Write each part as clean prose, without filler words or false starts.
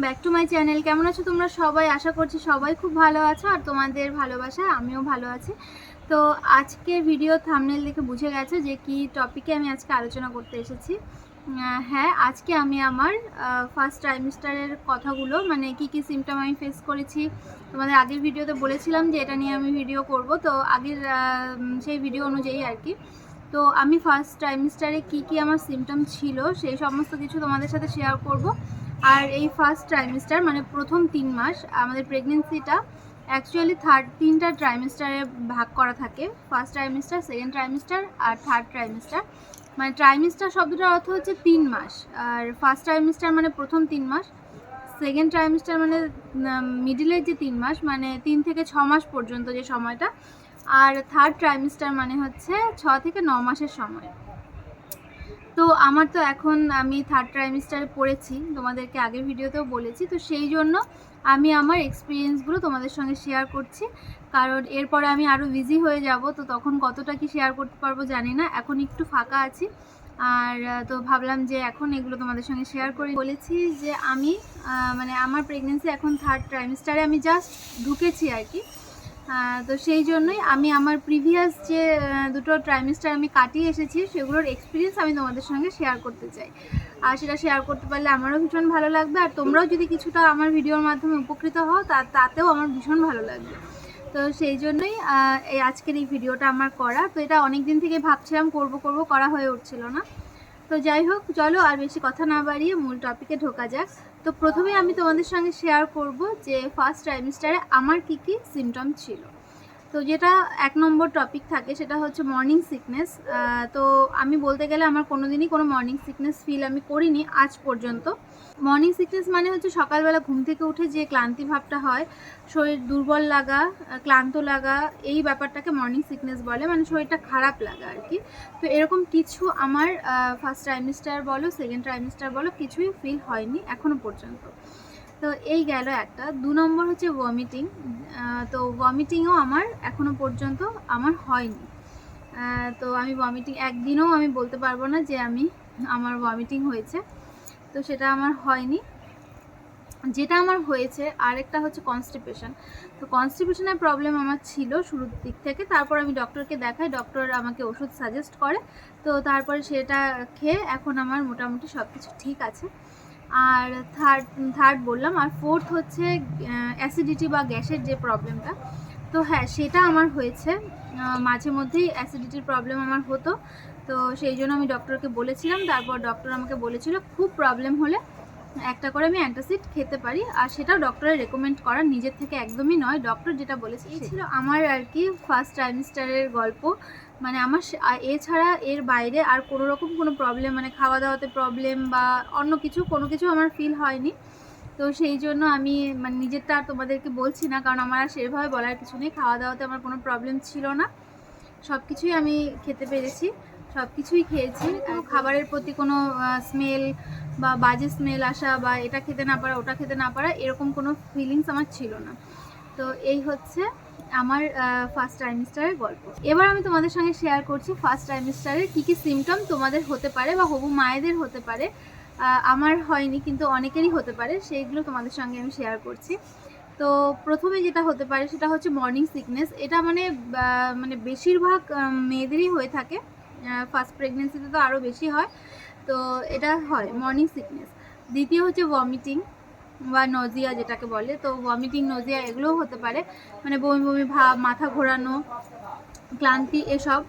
Back to my channel. কেমন আছো তোমরা সবাই? আশা করছি সবাই খুব ভালো আছো আর তোমাদের ভালোবাসায় আমিও ভালো আছি। তো আজকে ভিডিও থাম্বনেল দেখে বুঝে গেছো যে কি টপিকে আমি আজকে আলোচনা করতে এসেছি। হ্যাঁ, আজকে আমি আমার ফার্স্ট ট্রাইমেস্টারের কথাগুলো, মানে কি কি সিমটম আমি ফেস করেছি, তোমাদের আগের ভিডিওতে বলেছিলাম যে এটা নিয়ে আমি ভিডিও করব, তো আগের সেই ভিডিও অনুযায়ী আর কি। তো আমি ফার্স্ট ট্রাইমেস্টারে কি কি আমার সিমটম ছিল সেই সমস্ত কিছু তোমাদের সাথে শেয়ার করব। আর এই ফার্স্ট ট্রাইমেস্টার মানে প্রথম 3 মাস আমাদের প্রেগনেন্সিটা অ্যাকচুয়ালি তিনটা ট্রাইমেস্টারে ভাগ করা থাকে। ফার্স্ট ট্রাইমেস্টার, সেকেন্ড ট্রাইমেস্টার আর থার্ড ট্রাইমেস্টার। মানে ট্রাইমেস্টার শব্দটার অর্থ হচ্ছে 3 মাস। আর ফার্স্ট ট্রাইমেস্টার মানে প্রথম 3 মাস, সেকেন্ড ট্রাইমেস্টার মানে মিডিলের যে 3 মাস, মানে 3 থেকে 6 মাস পর্যন্ত যে সময়টা, আর থার্ড ট্রাইমেস্টার মানে হচ্ছে 6 থেকে 9 মাসের সময়। তো আমার তো এখন আমি থার্ড ট্রাইমেস্টারে পড়েছি, তোমাদেরকে আগের ভিডিওতেও বলেছি, তো সেই জন্য আমি আমার এক্সপিরিয়েন্সগুলো তোমাদের সঙ্গে শেয়ার করছি। কারণ এরপরে আমি আরও বিজি হয়ে যাব, তো তখন কতটা কি শেয়ার করতে পারবো জানি না। এখন একটু ফাঁকা আছি, আর তো ভাবলাম যে এখন এগুলো তোমাদের সঙ্গে শেয়ার করি। বলেছি যে আমি মানে আমার প্রেগনেন্সি এখন থার্ড ট্রাইমেস্টারে আমি জাস্ট ঢুকেছি আর কি। তো সেই জন্যই আমি আমার প্রিভিয়াস যে দুটো ট্রাইমেস্টার আমি কাটিয়ে এসেছি সেগুলোর এক্সপিরিয়েন্স আমি তোমাদের সঙ্গে শেয়ার করতে চাই। আর সেটা শেয়ার করতে পারলে আমারও ভীষণ ভালো লাগবে, আর তোমরাও যদি কিছুটা আমার ভিডিওর মাধ্যমে উপকৃত হও তাতেও আমার ভীষণ ভালো লাগবে। তো সেই জন্যই এই আজকের এই ভিডিওটা আমার করা। তো এটা অনেক দিন থেকে ভাবছিলাম করব করা হয়ে উঠছিল না। তো যাই হোক, চলো আর বেশি কথা না বাড়িয়ে মূল টপিকে ঢোকা যাক। তো প্রথমে আমি তোমাদের সঙ্গে শেয়ার করব যে ফার্স্ট ট্রাইমেস্টারে আমার কি কি সিমটম ছিল। তো যেটা 1 নম্বর টপিক থাকে সেটা হচ্ছে মর্নিং সিকনেস। তো আমি বলতে গেলে আমার কোনোদিনই কোনো মর্নিং সিকনেস ফিল আমি করিনি আজ পর্যন্ত। মর্নিং সিকনেস মানে হচ্ছে সকালবেলা ঘুম থেকে উঠে যে ক্লান্তি ভাবটা হয়, শরীর দুর্বল লাগা, ক্লান্ত লাগা, এই ব্যাপারটাকে মর্নিং সিকনেস বলে, মানে শরীরটা খারাপ লাগা আর কি। তো এরকম কিছু আমার ফার্স্ট ট্রাইমেস্টার বলো, সেকেন্ড ট্রাইমেস্টার বলো, কিছুই ফিল হয়নি এখনও পর্যন্ত। তো এই গেল একটা। 2 নম্বর হচ্ছে ভমিটিং। তো ভমিটিংও আমার এখনও পর্যন্ত আমার হয়নি। তো আমি ভমিটিং একদিনও আমি বলতে পারবো না যে আমার ভমিটিং হয়েছে, তো সেটা আমার হয়নি। যেটা আমার হয়েছে আরেকটা হচ্ছে কনস্টিপেশন। তো কনস্টিপেশনের প্রবলেম আমার ছিল শুরুর দিক থেকে। তারপর আমি ডক্টরকে দেখাই, ডক্টর আমাকে ওষুধ সাজেস্ট করে, তো তারপরে সেটা খেয়ে এখন আমার মোটামুটি সব কিছু ঠিক আছে। আর থার্ড বললাম। আর ফোর্থ হচ্ছে অ্যাসিডিটি বা গ্যাসের যে প্রবলেমটা। তো হ্যাঁ, সেটা আমার হয়েছে। মাঝে মধ্যেই অ্যাসিডিটির প্রবলেম আমার হতো, তো সেই জন্য আমি ডক্টরকে বলেছিলাম। তারপর ডক্টর আমাকে বলেছিল খুব প্রবলেম হলে একটা করে আমি অ্যান্টাসিড খেতে পারি, আর সেটাও ডক্টরের রেকমেন্ড করা, নিজের থেকে একদমই নয়, ডক্টর যেটা বলেছে। এই ছিল আমার আর কি ফার্স্ট ট্রাইমেস্টারের গল্প। মানে আমার এছাড়া এর বাইরে আর কোনো রকম কোনো প্রবলেম, মানে খাওয়া দাওয়াতে প্রবলেম বা অন্য কিছু কোনো কিছু আমার ফিল হয়নি। তো সেই জন্য আমি মানে নিজেরটা আর তোমাদেরকে বলছি না, কারণ আমার আর সেভাবে বলার কিছু নেই। খাওয়া দাওয়াতে আমার কোনো প্রবলেম ছিল না, সব কিছুই আমি খেতে পেরেছি, সব কিছুই খেয়েছি। কোনো খাবারের প্রতি কোনো স্মেল বা বাজে স্মেল আসা বা এটা খেতে না পারা ওটা খেতে না পারা এরকম কোনো ফিলিংস আমার ছিল না। তো এই হচ্ছে আমার ফার্স্ট ট্রাইমেস্টারের গল্প। এবার আমি তোমাদের সঙ্গে শেয়ার করছি ফার্স্ট ট্রাইমেস্টারের কী কী সিমটম তোমাদের হতে পারে বা হবু মায়েদের হতে পারে। আমার হয়নি কিন্তু অনেকেরই হতে পারে, সেইগুলো তোমাদের সঙ্গে আমি শেয়ার করছি। তো প্রথমে যেটা হতে পারে সেটা হচ্ছে মর্নিং সিকনেস। এটা মানে বেশিরভাগ মেয়েদেরই হয়ে থাকে, ফার্স্ট প্রেগনেন্সিতে তো আরও বেশি হয়। তো এটা হয় মর্নিং সিকনেস। দ্বিতীয় হচ্ছে ভমিটিং বা নজিয়া যেটাকে বলে। তো ভমিটিং, নজিয়া এগুলোও হতে পারে, মানে বমি বমি ভাব, মাথা ঘোরানো, ক্লান্তি এসব।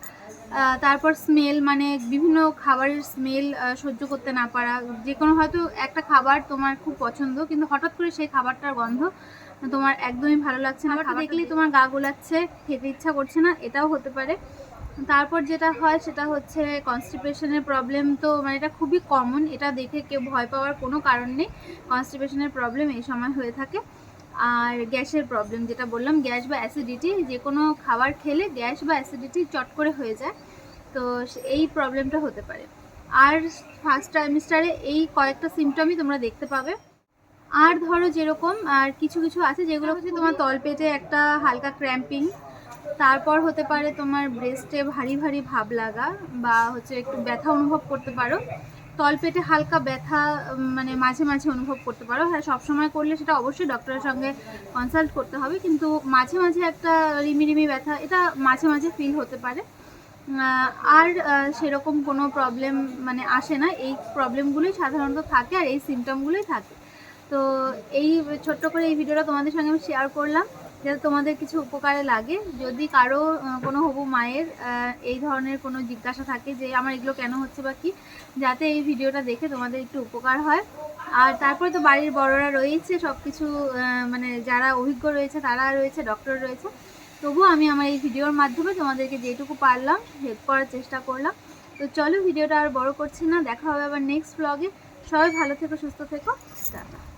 তারপর স্মেল, মানে বিভিন্ন খাবারের স্মেল সহ্য করতে না পারা। যে কোনো হয়তো একটা খাবার তোমার খুব পছন্দ, কিন্তু হঠাৎ করে সেই খাবারটার গন্ধ তোমার একদমই ভালো লাগছে না, খাবার দেখলেই তোমার গা গোলাচ্ছে, খেতে ইচ্ছা করছে না, এটাও হতে পারে। তারপর যেটা হয় সেটা হচ্ছে কনস্টিপেশনের প্রবলেম। তো মানে এটা খুবই কমন, এটা দেখে কেউ ভয় পাওয়ার কোনো কারণ নেই। কনস্টিপেশনের প্রবলেম এই সময় হয়ে থাকে। আর গ্যাসের প্রবলেম যেটা বললাম, গ্যাস বা অ্যাসিডিটি, যে কোনো খাবার খেলে গ্যাস বা অ্যাসিডিটি চট করে হয়ে যায়, তো এই প্রবলেমটা হতে পারে। আর ফার্স্ট ট্রাইমেস্টারে এই কয়েকটা সিমটমই তোমরা দেখতে পাবে। আর ধরো যেরকম আর কিছু কিছু আছে যেগুলো হচ্ছে তোমার তলপেটে একটা হালকা ক্র্যাম্পিং, তারপর হতে পারে তোমার ব্রেস্টে ভারী ভারী ভাব লাগা বা হচ্ছে একটু ব্যথা অনুভব করতে পারো, তলপেটে হালকা ব্যথা মানে মাঝে মাঝে অনুভব করতে পারো। হ্যাঁ, সবসময় করলে সেটা অবশ্যই ডক্টরের সঙ্গে কনসাল্ট করতে হবে, কিন্তু মাঝে মাঝে একটা রিমি ব্যথা এটা মাঝে মাঝে ফিল হতে পারে। আর সেরকম কোনো প্রবলেম মানে আসে না, এই প্রবলেমগুলোই সাধারণত থাকে আর এই সিমটমগুলোই থাকে। তো এই ছোট্ট করে এই ভিডিওটা তোমাদের সঙ্গে আমি শেয়ার করলাম যাতে তোমাদের কিছু উপকারে লাগে। যদি কারো কোনো হবু মায়ের এই ধরনের কোনো জিজ্ঞাসা থাকে যে আমার এগুলো কেন হচ্ছে বা কি, যাতে এই ভিডিওটা দেখে তোমাদের একটু উপকার হয়। আর তারপরে তো বাড়ির বড়রা রয়েছে, সব কিছু মানে যারা অভিজ্ঞ রয়েছে তারা রয়েছে, ডক্টর রয়েছে। তবুও আমি আমার এই ভিডিওর মাধ্যমে তোমাদেরকে যেটুকু পারলাম হেল্প করার চেষ্টা করলাম। তো চলো ভিডিওটা আর বড় করছি না, দেখা হবে আবার নেক্সট ব্লগে। সবাই ভালো থেকো, সুস্থ থেকো, টাটা।